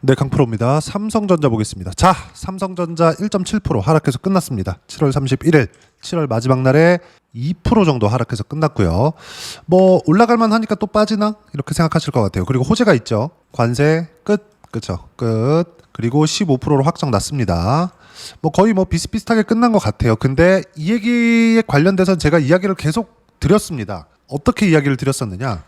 네, 강프로입니다. 삼성전자 보겠습니다. 자, 삼성전자 1.7% 하락해서 끝났습니다. 7월 31일, 7월 마지막 날에 2% 정도 하락해서 끝났고요. 뭐 올라갈만 하니까 또 빠지나? 이렇게 생각하실 것 같아요. 그리고 호재가 있죠. 관세 끝, 그쵸? 끝. 그리고 15%로 확정 났습니다. 뭐 거의 뭐 비슷비슷하게 끝난 것 같아요. 근데 이 얘기에 관련돼서 제가 이야기를 계속 드렸습니다. 어떻게 이야기를 드렸었느냐?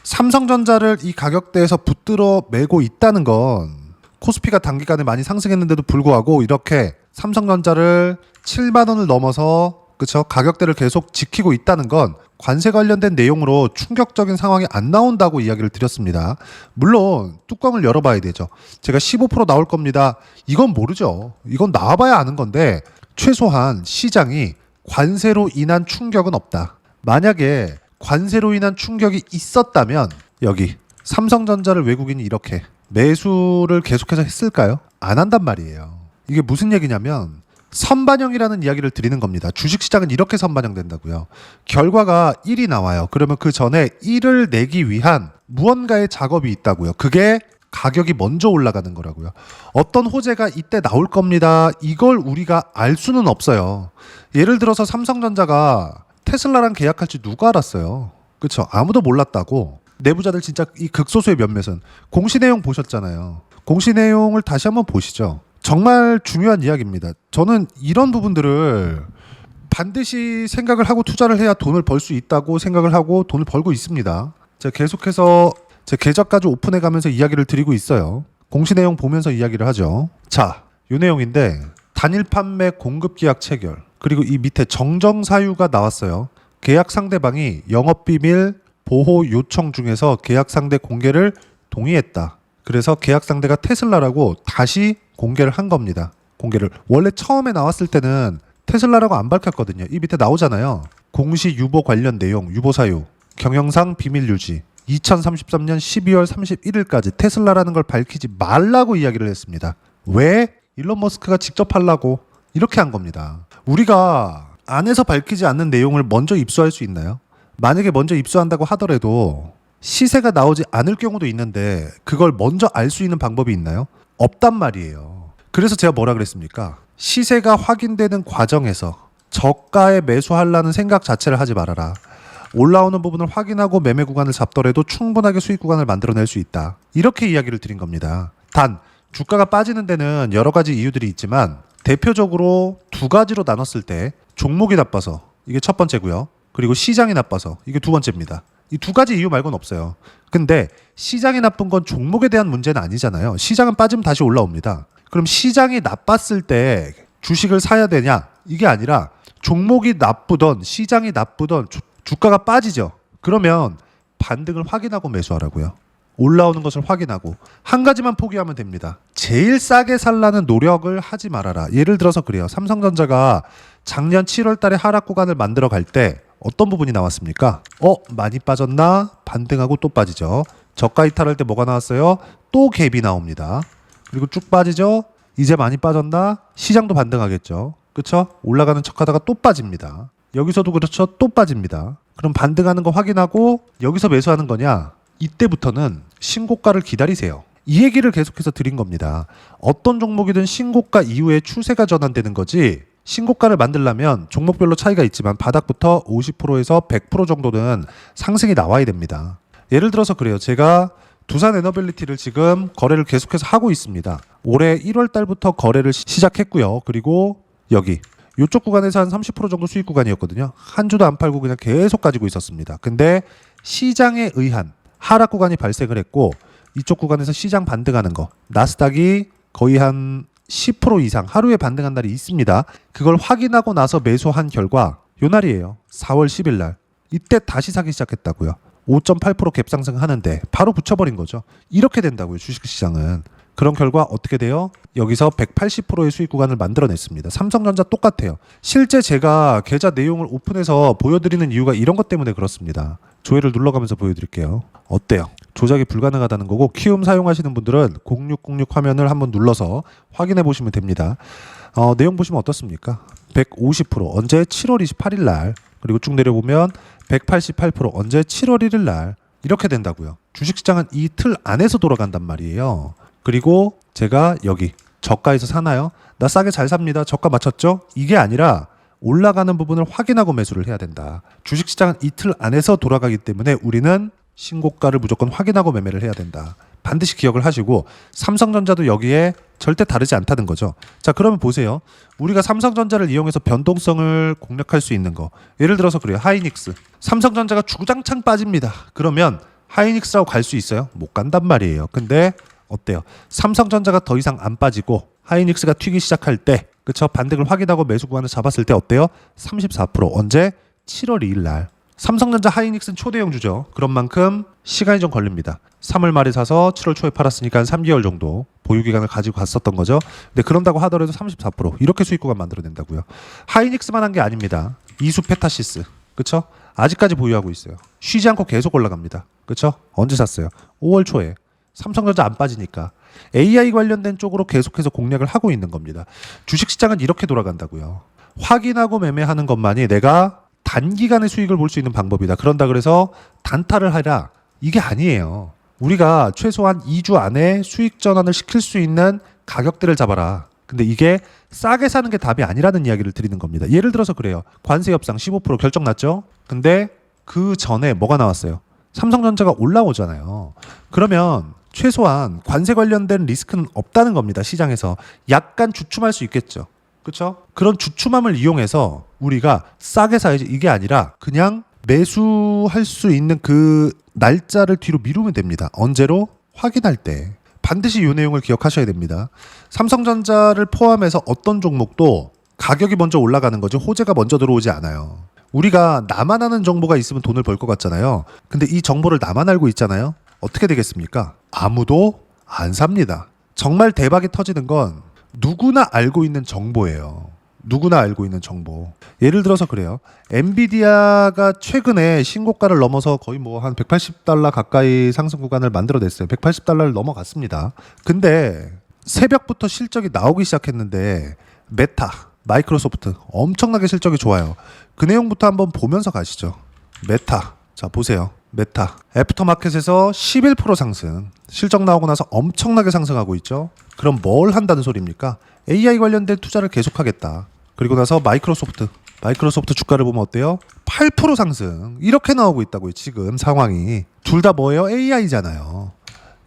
삼성전자를 이 가격대에서 붙들어 매고 있다는 건 코스피가 단기간에 많이 상승했는데도 불구하고 이렇게 삼성전자를 7만 원을 넘어서 그쵸? 가격대를 계속 지키고 있다는 건 관세 관련된 내용으로 충격적인 상황이 안 나온다고 이야기를 드렸습니다. 물론 뚜껑을 열어봐야 되죠. 제가 15% 나올 겁니다. 이건 모르죠. 이건 나와봐야 아는 건데 최소한 시장이 관세로 인한 충격은 없다. 만약에 관세로 인한 충격이 있었다면 여기 삼성전자를 외국인이 이렇게 매수를 계속해서 했을까요? 안 한단 말이에요. 이게 무슨 얘기냐면 선반영이라는 이야기를 드리는 겁니다. 주식시장은 이렇게 선반영된다고요. 결과가 1이 나와요. 그러면 그 전에 1을 내기 위한 무언가의 작업이 있다고요. 그게 가격이 먼저 올라가는 거라고요. 어떤 호재가 이때 나올 겁니다. 이걸 우리가 알 수는 없어요. 예를 들어서 삼성전자가 테슬라랑 계약할지 누가 알았어요. 그렇죠? 아무도 몰랐다고. 내부자들 진짜 이 극소수의 몇몇은 공시 내용 보셨잖아요. 공시 내용을 다시 한번 보시죠. 정말 중요한 이야기입니다. 저는 이런 부분들을 반드시 생각을 하고 투자를 해야 돈을 벌 수 있다고 생각을 하고 돈을 벌고 있습니다. 제가 계속해서 제 계좌까지 오픈해 가면서 이야기를 드리고 있어요. 공시 내용 보면서 이야기를 하죠. 자, 이 내용인데 단일 판매 공급 계약 체결 그리고 이 밑에 정정 사유가 나왔어요. 계약 상대방이 영업비밀 보호 요청 중에서 계약 상대 공개를 동의했다. 그래서 계약 상대가 테슬라라고 다시 공개를 한 겁니다. 공개를. 원래 처음에 나왔을 때는 테슬라라고 안 밝혔거든요. 이 밑에 나오잖아요. 공시 유보 관련 내용, 유보 사유, 경영상 비밀 유지. 2033년 12월 31일까지 테슬라라는 걸 밝히지 말라고 이야기를 했습니다. 왜? 일론 머스크가 직접 하려고 이렇게 한 겁니다. 우리가 안에서 밝히지 않는 내용을 먼저 입수할 수 있나요? 만약에 먼저 입수한다고 하더라도 시세가 나오지 않을 경우도 있는데 그걸 먼저 알 수 있는 방법이 있나요? 없단 말이에요. 그래서 제가 뭐라 그랬습니까? 시세가 확인되는 과정에서 저가에 매수하려는 생각 자체를 하지 말아라. 올라오는 부분을 확인하고 매매 구간을 잡더라도 충분하게 수익 구간을 만들어낼 수 있다. 이렇게 이야기를 드린 겁니다. 단 주가가 빠지는 데는 여러 가지 이유들이 있지만 대표적으로 두 가지로 나눴을 때 종목이 나빠서 이게 첫 번째고요. 그리고 시장이 나빠서 이게 두 번째입니다. 이 두 가지 이유 말고는 없어요. 근데 시장이 나쁜 건 종목에 대한 문제는 아니잖아요. 시장은 빠지면 다시 올라옵니다. 그럼 시장이 나빴을 때 주식을 사야 되냐? 이게 아니라 종목이 나쁘던 시장이 나쁘던 주가가 빠지죠. 그러면 반등을 확인하고 매수하라고요. 올라오는 것을 확인하고 한 가지만 포기하면 됩니다. 제일 싸게 살라는 노력을 하지 말아라. 예를 들어서 그래요. 삼성전자가 작년 7월 달에 하락 구간을 만들어 갈 때 어떤 부분이 나왔습니까? 많이 빠졌나? 반등하고 또 빠지죠. 저가 이탈할 때 뭐가 나왔어요? 또 갭이 나옵니다. 그리고 쭉 빠지죠. 이제 많이 빠졌나? 시장도 반등하겠죠. 그렇죠? 올라가는 척하다가 또 빠집니다. 여기서도 그렇죠. 또 빠집니다. 그럼 반등하는 거 확인하고 여기서 매수하는 거냐? 이때부터는 신고가를 기다리세요. 이 얘기를 계속해서 드린 겁니다. 어떤 종목이든 신고가 이후에 추세가 전환되는 거지 신고가를 만들려면 종목별로 차이가 있지만 바닥부터 50%에서 100% 정도는 상승이 나와야 됩니다. 예를 들어서 그래요. 제가 두산 에너빌리티를 지금 거래를 계속해서 하고 있습니다. 올해 1월 달부터 거래를 시작했고요. 그리고 여기 이쪽 구간에서 한 30% 정도 수익 구간이었거든요. 한 주도 안 팔고 그냥 계속 가지고 있었습니다. 근데 시장에 의한 하락 구간이 발생을 했고 이쪽 구간에서 시장 반등하는 거 나스닥이 거의 한 10% 이상 하루에 반등한 날이 있습니다. 그걸 확인하고 나서 매수한 결과 요 날이에요. 4월 10일 날 이때 다시 사기 시작했다고요. 5.8% 갭 상승하는데 바로 붙여버린 거죠. 이렇게 된다고요. 주식시장은. 그런 결과 어떻게 돼요? 여기서 180%의 수익 구간을 만들어냈습니다. 삼성전자 똑같아요. 실제 제가 계좌 내용을 오픈해서 보여드리는 이유가 이런 것 때문에 그렇습니다. 조회를 눌러가면서 보여드릴게요. 어때요? 조작이 불가능하다는 거고 키움 사용하시는 분들은 0606 화면을 한번 눌러서 확인해 보시면 됩니다. 내용 보시면 어떻습니까? 150% 언제? 7월 28일 날. 그리고 쭉 내려보면 188% 언제? 7월 1일 날. 이렇게 된다고요. 주식시장은 이 틀 안에서 돌아간단 말이에요. 그리고 제가 여기 저가에서 사나요? 나 싸게 잘 삽니다. 저가 맞췄죠? 이게 아니라 올라가는 부분을 확인하고 매수를 해야 된다. 주식시장은 이틀 안에서 돌아가기 때문에 우리는 신고가를 무조건 확인하고 매매를 해야 된다. 반드시 기억을 하시고 삼성전자도 여기에 절대 다르지 않다는 거죠. 자, 그러면 보세요. 우리가 삼성전자를 이용해서 변동성을 공략할 수 있는 거. 예를 들어서 그래요. 하이닉스. 삼성전자가 주구장창 빠집니다. 그러면 하이닉스라고 갈 수 있어요? 못 간단 말이에요. 근데 어때요? 삼성전자가 더 이상 안 빠지고 하이닉스가 튀기 시작할 때, 그쵸? 반등을 확인하고 매수 구간을 잡았을 때 어때요? 34%. 언제? 7월 2일 날. 삼성전자 하이닉스는 초대형주죠. 그런 만큼 시간이 좀 걸립니다. 3월 말에 사서 7월 초에 팔았으니까 한 3개월 정도 보유기간을 가지고 갔었던 거죠. 근데 그런다고 하더라도 34% 이렇게 수익 구간 만들어낸다고요. 하이닉스만 한 게 아닙니다. 이수 페타시스, 그쵸? 아직까지 보유하고 있어요. 쉬지 않고 계속 올라갑니다. 그쵸? 언제 샀어요? 5월 초에. 삼성전자 안 빠지니까 AI 관련된 쪽으로 계속해서 공략을 하고 있는 겁니다. 주식시장은 이렇게 돌아간다고요. 확인하고 매매하는 것만이 내가 단기간의 수익을 볼 수 있는 방법이다. 그런다 그래서 단타를 하라. 이게 아니에요. 우리가 최소한 2주 안에 수익 전환을 시킬 수 있는 가격대를 잡아라. 근데 이게 싸게 사는 게 답이 아니라는 이야기를 드리는 겁니다. 예를 들어서 그래요. 관세 협상 15% 결정 났죠? 근데 그 전에 뭐가 나왔어요? 삼성전자가 올라오잖아요. 그러면 최소한 관세 관련된 리스크는 없다는 겁니다. 시장에서. 약간 주춤할 수 있겠죠. 그렇죠? 그런 주춤함을 이용해서 우리가 싸게 사야지 이게 아니라 그냥 매수할 수 있는 그 날짜를 뒤로 미루면 됩니다. 언제로? 확인할 때. 반드시 이 내용을 기억하셔야 됩니다. 삼성전자를 포함해서 어떤 종목도 가격이 먼저 올라가는 거죠. 호재가 먼저 들어오지 않아요. 우리가 나만 아는 정보가 있으면 돈을 벌 것 같잖아요. 근데 이 정보를 나만 알고 있잖아요. 어떻게 되겠습니까? 아무도 안 삽니다. 정말 대박이 터지는 건 누구나 알고 있는 정보예요. 누구나 알고 있는 정보. 예를 들어서 그래요. 엔비디아가 최근에 신고가를 넘어서 거의 뭐 한 180달러 가까이 상승 구간을 만들어냈어요. 180달러를 넘어갔습니다. 근데 새벽부터 실적이 나오기 시작했는데 메타, 마이크로소프트 엄청나게 실적이 좋아요. 그 내용부터 한번 보면서 가시죠. 메타. 자, 보세요. 메타. 애프터마켓에서 11% 상승. 실적 나오고 나서 엄청나게 상승하고 있죠. 그럼 뭘 한다는 소리입니까? AI 관련된 투자를 계속하겠다. 그리고 나서 마이크로소프트 주가를 보면 어때요? 8% 상승. 이렇게 나오고 있다고요. 지금 상황이. 둘 다 뭐예요? AI잖아요.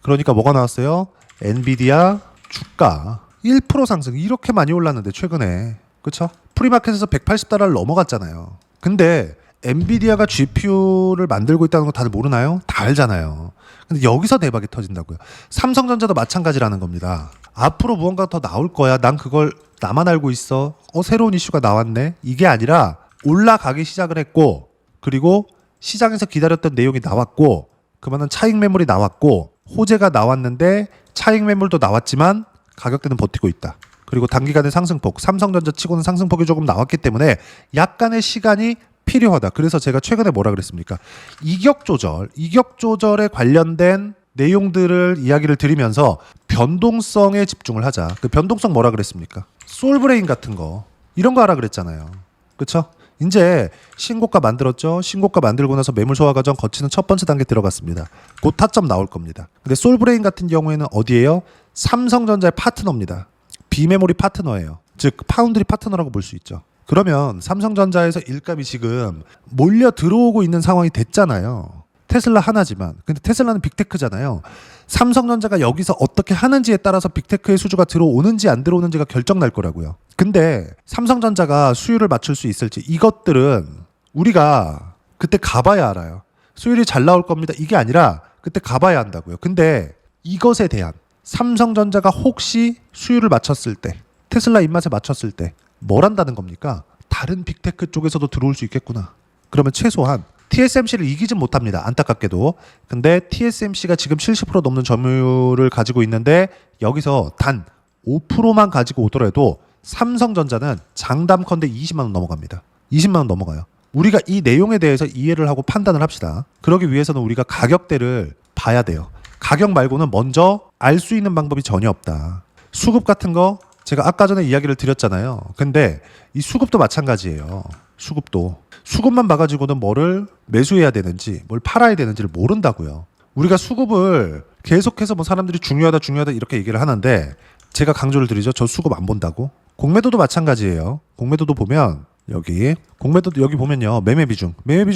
그러니까 뭐가 나왔어요? 엔비디아 주가 1% 상승. 이렇게 많이 올랐는데 최근에. 그쵸? 프리마켓에서 180달러를 넘어갔잖아요. 근데 엔비디아가 GPU를 만들고 있다는 거 다들 모르나요? 다 알잖아요. 근데 여기서 대박이 터진다고요. 삼성전자도 마찬가지라는 겁니다. 앞으로 무언가 더 나올 거야. 난 그걸 나만 알고 있어. 새로운 이슈가 나왔네. 이게 아니라 올라가기 시작을 했고, 그리고 시장에서 기다렸던 내용이 나왔고, 그만한 차익 매물이 나왔고, 호재가 나왔는데 차익 매물도 나왔지만 가격대는 버티고 있다. 그리고 단기간의 상승폭, 삼성전자 치고는 상승폭이 조금 나왔기 때문에 약간의 시간이 필요하다. 그래서 제가 최근에 뭐라 그랬습니까? 이격 조절에 관련된 내용들을 이야기를 드리면서 변동성에 집중을 하자. 그 변동성 뭐라 그랬습니까? 솔브레인 같은 거 이런 거 하라 그랬잖아요. 그렇죠? 이제 신고가 만들었죠. 신고가 만들고 나서 매물 소화 과정 거치는 첫 번째 단계 들어갔습니다. 곧 타점 나올 겁니다. 근데 솔브레인 같은 경우에는 어디예요? 삼성전자의 파트너입니다. 비메모리 파트너예요. 즉 파운드리 파트너라고 볼 수 있죠. 그러면 삼성전자에서 일감이 지금 몰려 들어오고 있는 상황이 됐잖아요. 테슬라 하나지만. 근데 테슬라는 빅테크잖아요. 삼성전자가 여기서 어떻게 하는지에 따라서 빅테크의 수주가 들어오는지 안 들어오는지가 결정 날 거라고요. 근데 삼성전자가 수율을 맞출 수 있을지 이것들은 우리가 그때 가봐야 알아요. 수율이 잘 나올 겁니다. 이게 아니라 그때 가봐야 한다고요. 근데 이것에 대한 삼성전자가 혹시 수율을 맞췄을 때, 테슬라 입맛에 맞췄을 때 뭘 한다는 겁니까? 다른 빅테크 쪽에서도 들어올 수 있겠구나. 그러면 최소한 TSMC를 이기진 못합니다. 안타깝게도. 근데 TSMC가 지금 70% 넘는 점유율을 가지고 있는데 여기서 단 5%만 가지고 오더라도 삼성전자는 장담컨대 20만 원 넘어갑니다. 20만 원 넘어가요. 우리가 이 내용에 대해서 이해를 하고 판단을 합시다. 그러기 위해서는 우리가 가격대를 봐야 돼요. 가격 말고는 먼저 알 수 있는 방법이 전혀 없다. 수급 같은 거 제가 아까 전에 이야기를 드렸잖아요. 근데 이 수급도 마찬가지예요. 수급만 봐가지고는 뭐를 매수해야 되는지 뭘 팔아야 되는지를 모른다고요. 우리가 수급을 계속해서 뭐 사람들이 중요하다 이렇게 얘기를 하는데 제가 강조를 드리죠. 저 수급 안 본다고. 공매도도 마찬가지예요. 공매도도 보면 여기 공매도도 여기 보면요. 매매 비중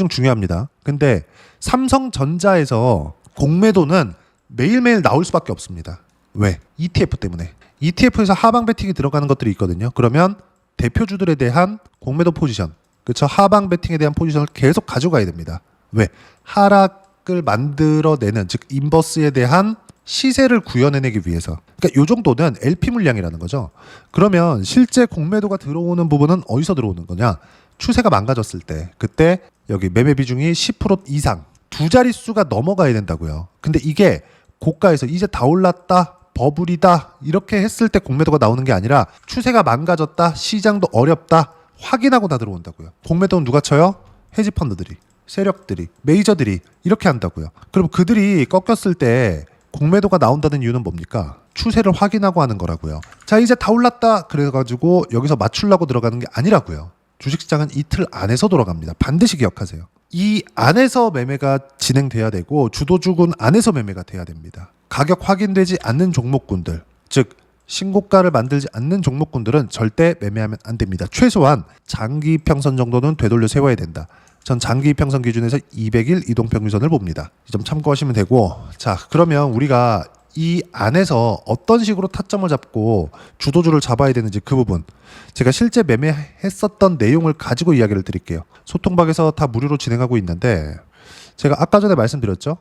중요합니다. 근데 삼성전자에서 공매도는 매일매일 나올 수밖에 없습니다. 왜? ETF 때문에. ETF에서 하방 베팅이 들어가는 것들이 있거든요. 그러면 대표주들에 대한 공매도 포지션, 그렇죠? 하방 베팅에 대한 포지션을 계속 가져가야 됩니다. 왜? 하락을 만들어내는, 즉 인버스에 대한 시세를 구현해내기 위해서. 그러니까 이 정도는 LP 물량이라는 거죠. 그러면 실제 공매도가 들어오는 부분은 어디서 들어오는 거냐? 추세가 망가졌을 때, 그때 여기 매매 비중이 10% 이상, 두 자릿수가 넘어가야 된다고요. 근데 이게 고가에서 이제 다 올랐다, 버블이다 이렇게 했을 때 공매도가 나오는 게 아니라 추세가 망가졌다, 시장도 어렵다 확인하고 다 들어온다고요. 공매도는 누가 쳐요? 헤지펀드들이, 세력들이, 메이저들이 이렇게 한다고요. 그럼 그들이 꺾였을 때 공매도가 나온다는 이유는 뭡니까? 추세를 확인하고 하는 거라고요. 자, 이제 다 올랐다 그래가지고 여기서 맞추려고 들어가는 게 아니라고요. 주식시장은 이틀 안에서 돌아갑니다. 반드시 기억하세요. 이 안에서 매매가 진행돼야 되고 주도주군 안에서 매매가 돼야 됩니다. 가격 확인되지 않는 종목군들, 즉 신고가를 만들지 않는 종목군들은 절대 매매하면 안 됩니다. 최소한 장기 이평선 정도는 되돌려 세워야 된다. 전 장기 이평선 기준에서 200일 이동평균선을 봅니다. 이 점 참고하시면 되고, 자 그러면 우리가 이 안에서 어떤 식으로 타점을 잡고 주도주를 잡아야 되는지 그 부분 제가 실제 매매했었던 내용을 가지고 이야기를 드릴게요. 소통방에서 다 무료로 진행하고 있는데 제가 아까 전에 말씀드렸죠.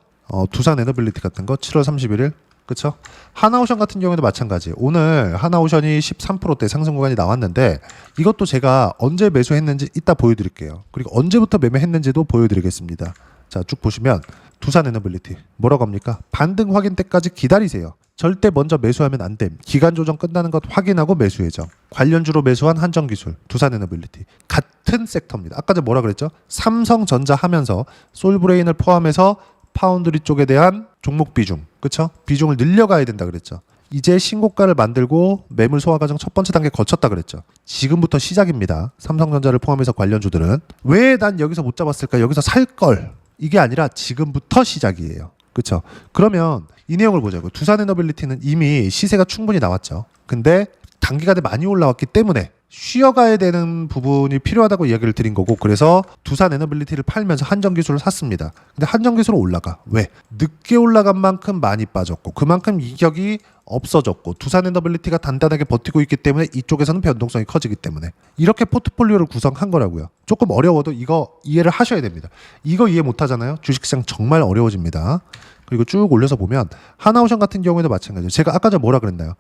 두산 에너빌리티 같은 거 7월 31일 그쵸? 하나오션 같은 경우에도 마찬가지. 오늘 하나오션이 13%대 상승 구간이 나왔는데 이것도 제가 언제 매수했는지 이따 보여드릴게요. 그리고 언제부터 매매했는지도 보여드리겠습니다. 자, 쭉 보시면 두산 에너빌리티 뭐라고 합니까? 반등 확인 때까지 기다리세요. 절대 먼저 매수하면 안 됨. 기간 조정 끝나는 것 확인하고 매수 예정. 관련주로 매수한 한정기술, 두산 에너빌리티 같은 섹터입니다. 아까 전에 뭐라 그랬죠? 삼성전자 하면서 솔브레인을 포함해서 파운드리 쪽에 대한 종목 비중, 그쵸? 비중을 늘려가야 된다 그랬죠. 이제 신고가를 만들고 매물 소화 과정 첫 번째 단계 거쳤다 그랬죠. 지금부터 시작입니다. 삼성전자를 포함해서 관련주들은 왜 난 여기서 못 잡았을까? 여기서 살 걸. 이게 아니라 지금부터 시작이에요. 그쵸? 그러면 이 내용을 보자고요. 두산 에너빌리티는 이미 시세가 충분히 나왔죠. 근데 단기간에 많이 올라왔기 때문에 쉬어가야 되는 부분이 필요하다고 이야기를 드린 거고, 그래서 두산 에너빌리티를 팔면서 한정기술을 샀습니다. 근데 한정기술은 올라가. 왜? 늦게 올라간 만큼 많이 빠졌고 그만큼 이격이 없어졌고 두산 에너빌리티가 단단하게 버티고 있기 때문에 이쪽에서는 변동성이 커지기 때문에 이렇게 포트폴리오를 구성한 거라고요. 조금 어려워도 이거 이해를 하셔야 됩니다. 이거 이해 못하잖아요. 주식시장 정말 어려워집니다. 그리고 쭉 올려서 보면 하나오션 같은 경우에도 마찬가지예요. 제가 아까 전에 뭐라 그랬나요?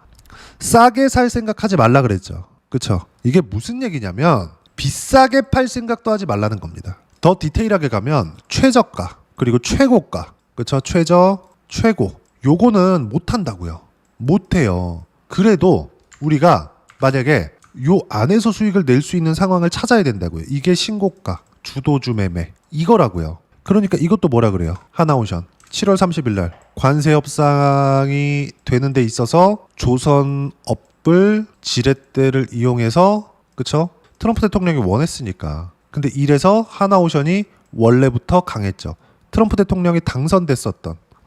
싸게 살 생각하지 말라 그랬죠. 그쵸? 이게 무슨 얘기냐면 비싸게 팔 생각도 하지 말라는 겁니다. 더 디테일하게 가면 최저가 그리고 최고가, 그쵸? 최저, 최고 요거는 못한다고요. 못해요. 그래도 우리가 만약에 요 안에서 수익을 낼 수 있는 상황을 찾아야 된다고요. 이게 신고가, 주도주 매매 이거라고요. 그러니까 이것도 뭐라 그래요? 하나오션 7월 30일 날 관세 협상이 되는 데 있어서 조선업을 지렛대를 이용해서, 그쵸? 트럼프 대통령이 원했으니까. 근데 이래서 하나오션이 원래부터 강했죠. 트럼프 대통령이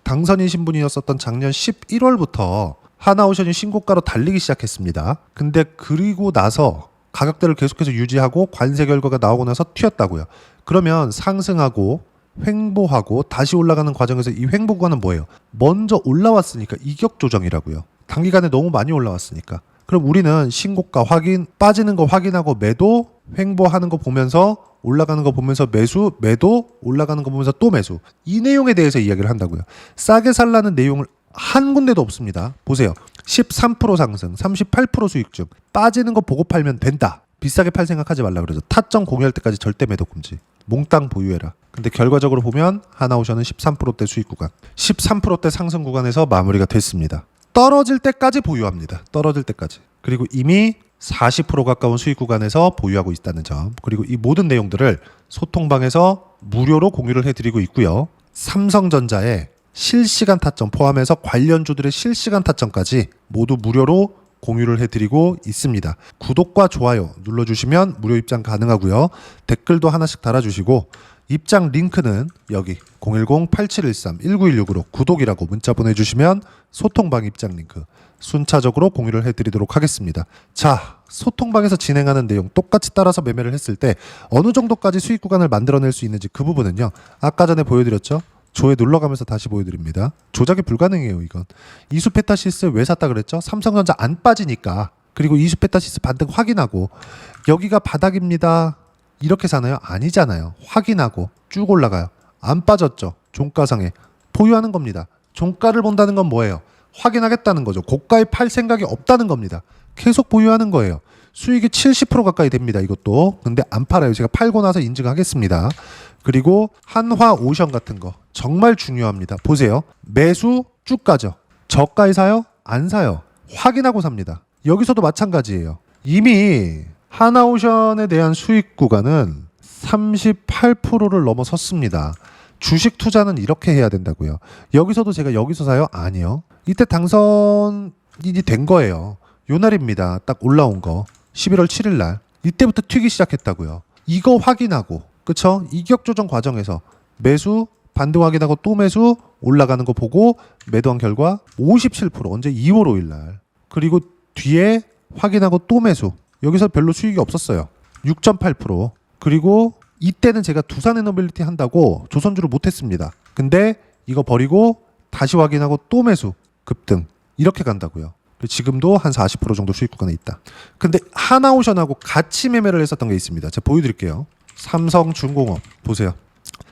당선인 신분이었었던 작년 11월부터 하나오션이 신고가로 달리기 시작했습니다. 근데 그리고 나서 가격대를 계속해서 유지하고 관세 결과가 나오고 나서 튀었다고요. 그러면 상승하고 횡보하고 다시 올라가는 과정에서 이 횡보 구간은 뭐예요? 먼저 올라왔으니까 이격 조정이라고요. 단기간에 너무 많이 올라왔으니까. 그럼 우리는 신고가 확인, 빠지는 거 확인하고 매도, 횡보하는 거 보면서 올라가는 거 보면서 매수, 매도, 올라가는 거 보면서 또 매수. 이 내용에 대해서 이야기를 한다고요. 싸게 살라는 내용을 한 군데도 없습니다. 보세요. 13% 상승, 38% 수익 중 빠지는 거 보고 팔면 된다. 비싸게 팔 생각하지 말라 그러죠. 타점 공유할 때까지 절대 매도 금지. 몽땅 보유해라. 근데 결과적으로 보면 하나오션은 13%대 수익 구간, 13%대 상승 구간에서 마무리가 됐습니다. 떨어질 때까지 보유합니다. 떨어질 때까지. 그리고 이미 40% 가까운 수익 구간에서 보유하고 있다는 점. 그리고 이 모든 내용들을 소통방에서 무료로 공유를 해드리고 있고요. 삼성전자의 실시간 타점 포함해서 관련주들의 실시간 타점까지 모두 무료로 공유를 해드리고 있습니다. 구독과 좋아요 눌러주시면 무료 입장 가능하고요. 댓글도 하나씩 달아주시고 입장 링크는 여기 010-8713-1916으로 구독이라고 문자 보내주시면 소통방 입장 링크 순차적으로 공유를 해드리도록 하겠습니다. 자, 소통방에서 진행하는 내용 똑같이 따라서 매매를 했을 때 어느 정도까지 수익 구간을 만들어낼 수 있는지 그 부분은요, 아까 전에 보여드렸죠? 조에 눌러가면서 다시 보여드립니다. 조작이 불가능해요. 이건 이수페타시스 왜 샀다 그랬죠? 삼성전자 안 빠지니까. 그리고 이수페타시스 반등 확인하고 여기가 바닥입니다 이렇게 사나요? 아니잖아요. 확인하고 쭉 올라가요. 안 빠졌죠. 종가상에 보유하는 겁니다. 종가를 본다는 건 뭐예요? 확인하겠다는 거죠. 고가에 팔 생각이 없다는 겁니다. 계속 보유하는 거예요. 수익이 70% 가까이 됩니다. 이것도. 근데 안 팔아요. 제가 팔고 나서 인증하겠습니다. 그리고 한화오션 같은 거 정말 중요합니다. 보세요. 매수 쭉 가죠. 저가에 사요? 안 사요. 확인하고 삽니다. 여기서도 마찬가지예요. 이미 하나오션에 대한 수익 구간은 38%를 넘어섰습니다. 주식 투자는 이렇게 해야 된다고요. 여기서도 제가 여기서 사요? 아니요. 이때 당선이 된 거예요. 요 날입니다. 딱 올라온 거. 11월 7일 날. 이때부터 튀기 시작했다고요. 이거 확인하고, 그쵸? 이격 조정 과정에서 매수, 반등 확인하고 또 매수, 올라가는 거 보고 매도한 결과 57%. 언제? 2월 5일 날. 그리고 뒤에 확인하고 또 매수. 여기서 별로 수익이 없었어요. 6.8%. 그리고 이때는 제가 두산에너빌리티 한다고 조선주를 못했습니다. 근데 이거 버리고 다시 확인하고 또 매수, 급등 이렇게 간다고요. 지금도 한 40% 정도 수익 구간에 있다. 근데 하나오션하고 같이 매매를 했었던 게 있습니다. 제가 보여드릴게요. 삼성중공업 보세요.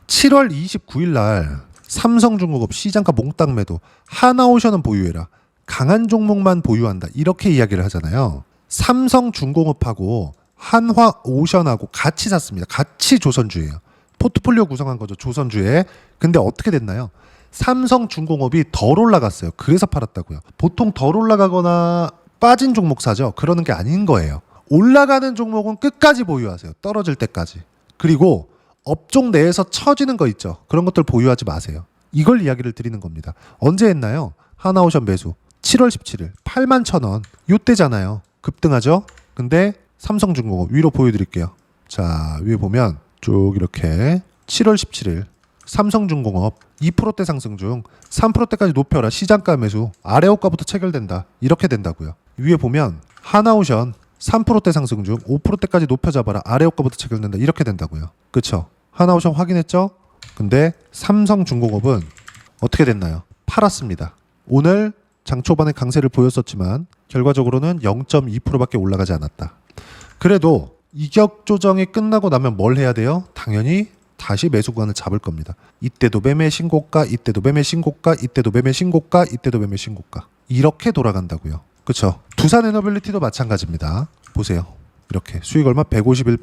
7월 29일 날 삼성중공업 시장가 몽땅 매도, 하나오션은 보유해라, 강한 종목만 보유한다 이렇게 이야기를 하잖아요. 삼성중공업하고 한화오션하고 같이 샀습니다. 같이 조선주예요. 포트폴리오 구성한 거죠. 조선주에. 근데 어떻게 됐나요? 삼성중공업이 덜 올라갔어요. 그래서 팔았다고요. 보통 덜 올라가거나 빠진 종목 사죠. 그러는 게 아닌 거예요. 올라가는 종목은 끝까지 보유하세요. 떨어질 때까지. 그리고 업종 내에서 처지는 거 있죠. 그런 것들 보유하지 마세요. 이걸 이야기를 드리는 겁니다. 언제 했나요? 하나오션 매수 7월 17일 81,000원 요때잖아요. 급등하죠. 근데 삼성중공업 위로 보여드릴게요. 자, 위에 보면 쭉 이렇게 7월 17일 삼성중공업 2%대 상승 중 3%대까지 높여라, 시장가 매수, 아래 호가부터 체결된다 이렇게 된다고요. 위에 보면 하나오션 3%대 상승 중 5%대까지 높여 잡아라, 아래 호가부터 체결된다 이렇게 된다고요. 그쵸? 하나오션 확인했죠? 근데 삼성중공업은 어떻게 됐나요? 팔았습니다. 오늘 장 초반에 강세를 보였었지만 결과적으로는 0.2%밖에 올라가지 않았다. 그래도 이격 조정이 끝나고 나면 뭘 해야 돼요? 당연히 다시 매수 구간을 잡을 겁니다. 이때도 매매 신고가, 이때도 매매 신고가, 이때도 매매 신고가, 이때도 매매 신고가. 이렇게 돌아간다고요. 그렇죠? 두산에너빌리티도 마찬가지입니다. 보세요. 이렇게 수익 얼마? 151%,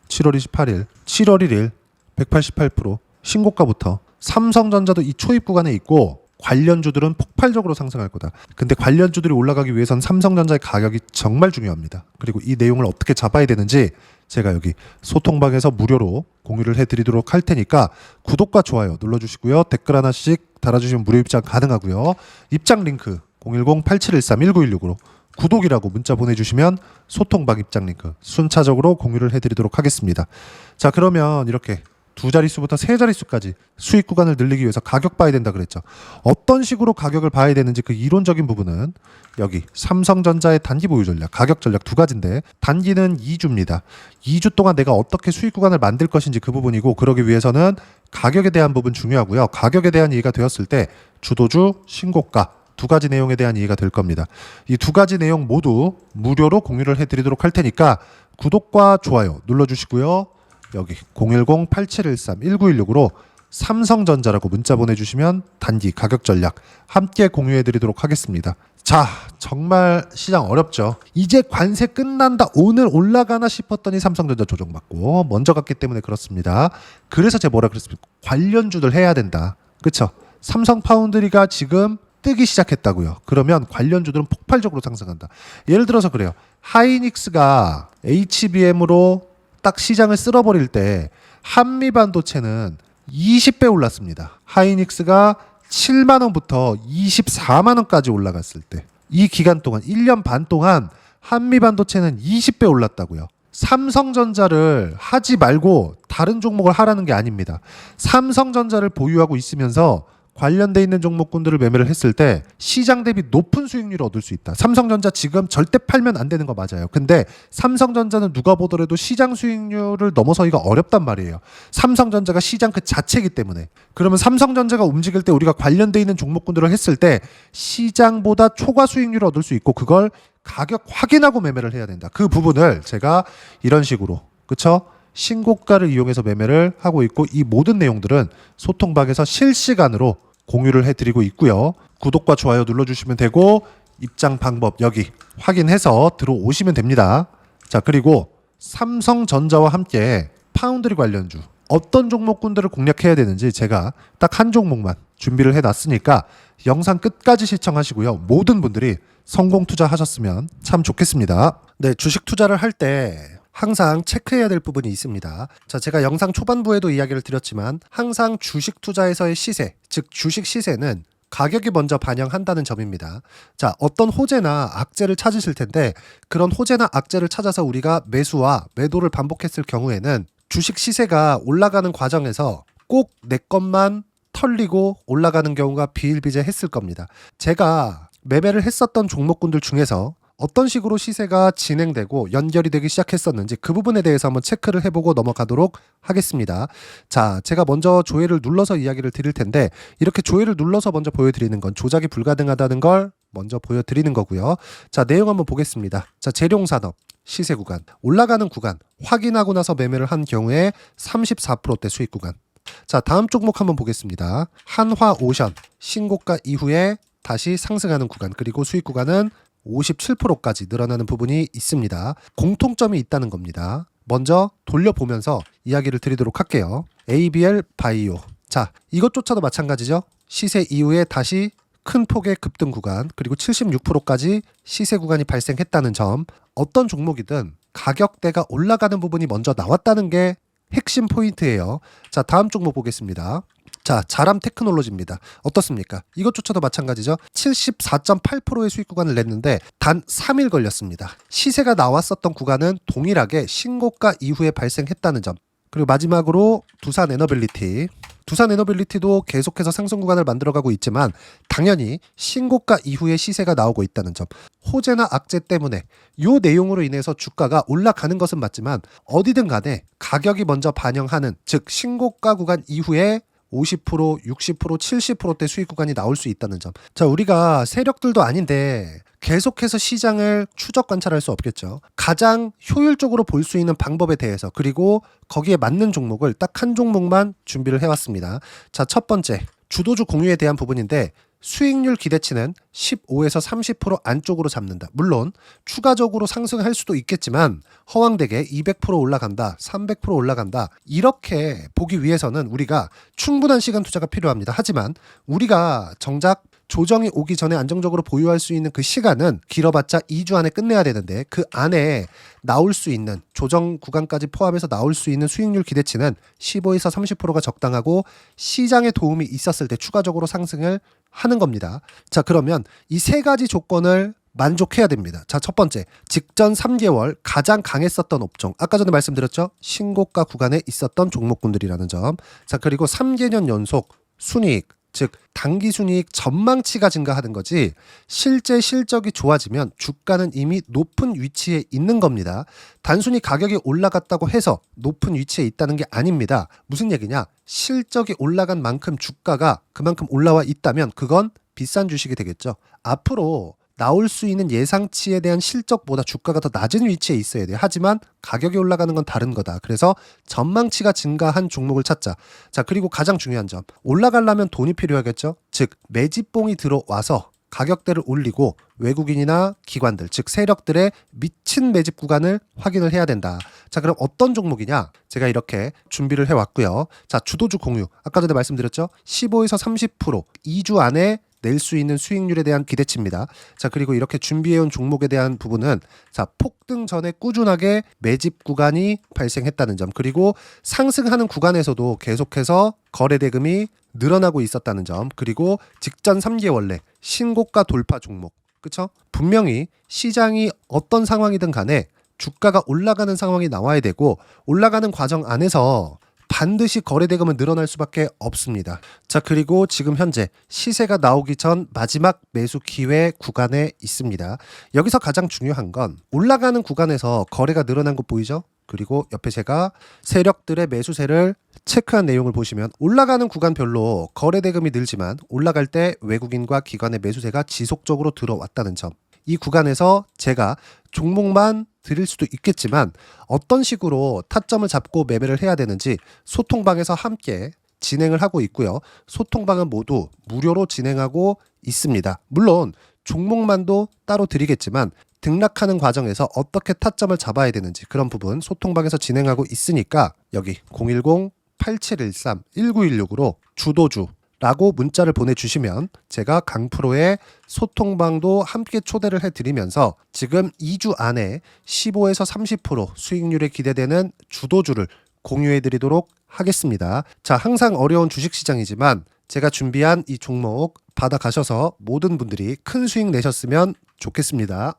7월 28일, 7월 1일 188%, 신고가부터. 삼성전자도 이 초입 구간에 있고 관련주들은 폭발적으로 상승할 거다. 근데 관련주들이 올라가기 위해선 삼성전자의 가격이 정말 중요합니다. 그리고 이 내용을 어떻게 잡아야 되는지 제가 여기 소통방에서 무료로 공유를 해드리도록 할 테니까 구독과 좋아요 눌러주시고요. 댓글 하나씩 달아주시면 무료 입장 가능하고요. 입장 링크 010-8713-1916으로 구독이라고 문자 보내주시면 소통방 입장 링크 순차적으로 공유를 해드리도록 하겠습니다. 자, 그러면 이렇게 두 자릿수부터 세 자릿수까지 수익 구간을 늘리기 위해서 가격 봐야 된다 그랬죠. 어떤 식으로 가격을 봐야 되는지 그 이론적인 부분은 여기 삼성전자의 단기 보유 전략, 가격 전략 두 가지인데 단기는 2주입니다. 2주 동안 내가 어떻게 수익 구간을 만들 것인지 그 부분이고, 그러기 위해서는 가격에 대한 부분 중요하고요. 가격에 대한 이해가 되었을 때 주도주, 신고가 두 가지 내용에 대한 이해가 될 겁니다. 이 두 가지 내용 모두 무료로 공유를 해드리도록 할 테니까 구독과 좋아요 눌러주시고요. 여기 010-8713-1916으로 삼성전자라고 문자 보내주시면 단기 가격 전략 함께 공유해드리도록 하겠습니다. 자, 정말 시장 어렵죠. 이제 관세 끝난다, 오늘 올라가나 싶었더니 삼성전자 조정받고 먼저 갔기 때문에 그렇습니다. 그래서 제가 뭐라 그랬습니까? 관련주들 해야 된다. 그쵸? 삼성파운드리가 지금 뜨기 시작했다고요. 그러면 관련주들은 폭발적으로 상승한다. 예를 들어서 그래요. 하이닉스가 HBM으로 딱 시장을 쓸어버릴 때 한미반도체는 20배 올랐습니다. 하이닉스가 7만원부터 24만원까지 올라갔을 때 이 기간 동안 1년 반 동안 한미반도체는 20배 올랐다고요. 삼성전자를 하지 말고 다른 종목을 하라는 게 아닙니다. 삼성전자를 보유하고 있으면서 관련돼 있는 종목군들을 매매를 했을 때 시장 대비 높은 수익률을 얻을 수 있다. 삼성전자 지금 절대 팔면 안 되는 거 맞아요. 근데 삼성전자는 누가 보더라도 시장 수익률을 넘어서기가 어렵단 말이에요. 삼성전자가 시장 그 자체이기 때문에. 그러면 삼성전자가 움직일 때 우리가 관련돼 있는 종목군들을 했을 때 시장보다 초과 수익률을 얻을 수 있고 그걸 가격 확인하고 매매를 해야 된다. 그 부분을 제가 이런 식으로, 그쵸? 신고가를 이용해서 매매를 하고 있고 이 모든 내용들은 소통방에서 실시간으로 공유를 해드리고 있고요. 구독과 좋아요 눌러주시면 되고 입장 방법 여기 확인해서 들어오시면 됩니다. 자, 그리고 삼성전자와 함께 파운드리 관련주 어떤 종목군들을 공략해야 되는지 제가 딱 한 종목만 준비를 해놨으니까 영상 끝까지 시청하시고요. 모든 분들이 성공 투자하셨으면 참 좋겠습니다. 네, 주식 투자를 할 때 항상 체크해야 될 부분이 있습니다. 자, 제가 영상 초반부에도 이야기를 드렸지만 항상 주식 투자에서의 시세, 즉 주식 시세는 가격이 먼저 반영한다는 점입니다. 자, 어떤 호재나 악재를 찾으실 텐데 그런 호재나 악재를 찾아서 우리가 매수와 매도를 반복했을 경우에는 주식 시세가 올라가는 과정에서 꼭 내 것만 털리고 올라가는 경우가 비일비재했을 겁니다. 제가 매매를 했었던 종목군들 중에서 어떤 식으로 시세가 진행되고 연결이 되기 시작했었는지 그 부분에 대해서 한번 체크를 해보고 넘어가도록 하겠습니다. 자, 제가 먼저 조회를 눌러서 이야기를 드릴 텐데 이렇게 조회를 눌러서 먼저 보여드리는 건 조작이 불가능하다는 걸 먼저 보여드리는 거고요. 자, 내용 한번 보겠습니다. 자, 재룡산업 시세 구간, 올라가는 구간 확인하고 나서 매매를 한 경우에 34%대 수익 구간. 자, 다음 종목 한번 보겠습니다. 한화오션 신고가 이후에 다시 상승하는 구간, 그리고 수익 구간은 57%까지 늘어나는 부분이 있습니다. 공통점이 있다는 겁니다. 먼저 돌려보면서 이야기를 드리도록 할게요. ABL 바이오. 자, 이것조차도 마찬가지죠. 시세 이후에 다시 큰 폭의 급등 구간, 그리고 76%까지 시세 구간이 발생했다는 점. 어떤 종목이든 가격대가 올라가는 부분이 먼저 나왔다는 게 핵심 포인트예요. 자, 다음 종목 보겠습니다. 자, 자람 테크놀로지입니다. 어떻습니까? 이것조차도 마찬가지죠. 74.8%의 수익 구간을 냈는데 단 3일 걸렸습니다. 시세가 나왔었던 구간은 동일하게 신고가 이후에 발생했다는 점. 그리고 마지막으로 두산 에너빌리티. 두산 에너빌리티도 계속해서 상승 구간을 만들어가고 있지만 당연히 신고가 이후에 시세가 나오고 있다는 점. 호재나 악재 때문에 이 내용으로 인해서 주가가 올라가는 것은 맞지만 어디든 간에 가격이 먼저 반영하는, 즉 신고가 구간 이후에 50%, 60%, 70%대 수익 구간이 나올 수 있다는 점. 자, 우리가 세력들도 아닌데 계속해서 시장을 추적 관찰할 수 없겠죠. 가장 효율적으로 볼 수 있는 방법에 대해서, 그리고 거기에 맞는 종목을 딱 한 종목만 준비를 해왔습니다. 자, 첫 번째 주도주 공유에 대한 부분인데 수익률 기대치는 15에서 30% 안쪽으로 잡는다. 물론 추가적으로 상승할 수도 있겠지만 허황되게 200% 올라간다, 300% 올라간다, 이렇게 보기 위해서는 우리가 충분한 시간 투자가 필요합니다. 하지만 우리가 정작 조정이 오기 전에 안정적으로 보유할 수 있는 그 시간은 길어봤자 2주 안에 끝내야 되는데 그 안에 나올 수 있는 조정 구간까지 포함해서 나올 수 있는 수익률 기대치는 15에서 30%가 적당하고 시장에 도움이 있었을 때 추가적으로 상승을 하는 겁니다. 자, 그러면 이 세 가지 조건을 만족해야 됩니다. 자, 첫 번째, 직전 3개월 가장 강했었던 업종. 아까 전에 말씀드렸죠? 신고가 구간에 있었던 종목군들이라는 점. 자, 그리고 3개년 연속 순이익, 즉 단기 순이익 전망치가 증가하는 거지 실제 실적이 좋아지면 주가는 이미 높은 위치에 있는 겁니다. 단순히 가격이 올라갔다고 해서 높은 위치에 있다는 게 아닙니다. 무슨 얘기냐? 실적이 올라간 만큼 주가가 그만큼 올라와 있다면 그건 비싼 주식이 되겠죠. 앞으로 나올 수 있는 예상치에 대한 실적보다 주가가 더 낮은 위치에 있어야 돼요. 하지만 가격이 올라가는 건 다른 거다. 그래서 전망치가 증가한 종목을 찾자. 자, 그리고 가장 중요한 점. 올라가려면 돈이 필요하겠죠. 즉 매집봉이 들어와서 가격대를 올리고 외국인이나 기관들, 즉 세력들의 미친 매집 구간을 확인을 해야 된다. 자, 그럼 어떤 종목이냐? 제가 이렇게 준비를 해왔고요. 자, 주도주 공유. 아까 전에 말씀드렸죠. 15에서 30% 2주 안에 낼 수 있는 수익률에 대한 기대치입니다. 자, 그리고 이렇게 준비해온 종목에 대한 부분은 자, 폭등 전에 꾸준하게 매집 구간이 발생했다는 점, 그리고 상승하는 구간에서도 계속해서 거래 대금이 늘어나고 있었다는 점, 그리고 직전 3개월 내 신고가 돌파 종목. 그쵸? 분명히 시장이 어떤 상황이든 간에 주가가 올라가는 상황이 나와야 되고 올라가는 과정 안에서 반드시 거래대금은 늘어날 수밖에 없습니다. 자, 그리고 지금 현재 시세가 나오기 전 마지막 매수 기회 구간에 있습니다. 여기서 가장 중요한 건 올라가는 구간에서 거래가 늘어난 거 보이죠? 그리고 옆에 제가 세력들의 매수세를 체크한 내용을 보시면 올라가는 구간별로 거래대금이 늘지만 올라갈 때 외국인과 기관의 매수세가 지속적으로 들어왔다는 점. 이 구간에서 제가 종목만 드릴 수도 있겠지만 어떤 식으로 타점을 잡고 매매를 해야 되는지 소통방에서 함께 진행을 하고 있고요. 소통방은 모두 무료로 진행하고 있습니다. 물론 종목만도 따로 드리겠지만 등락하는 과정에서 어떻게 타점을 잡아야 되는지 그런 부분 소통방에서 진행하고 있으니까 여기 010-8713-1916으로 주도주 라고 문자를 보내주시면 제가 강프로의 소통방도 함께 초대를 해드리면서 지금 2주 안에 15에서 30% 수익률이 기대되는 주도주를 공유해드리도록 하겠습니다. 자, 항상 어려운 주식시장이지만 제가 준비한 이 종목 받아가셔서 모든 분들이 큰 수익 내셨으면 좋겠습니다.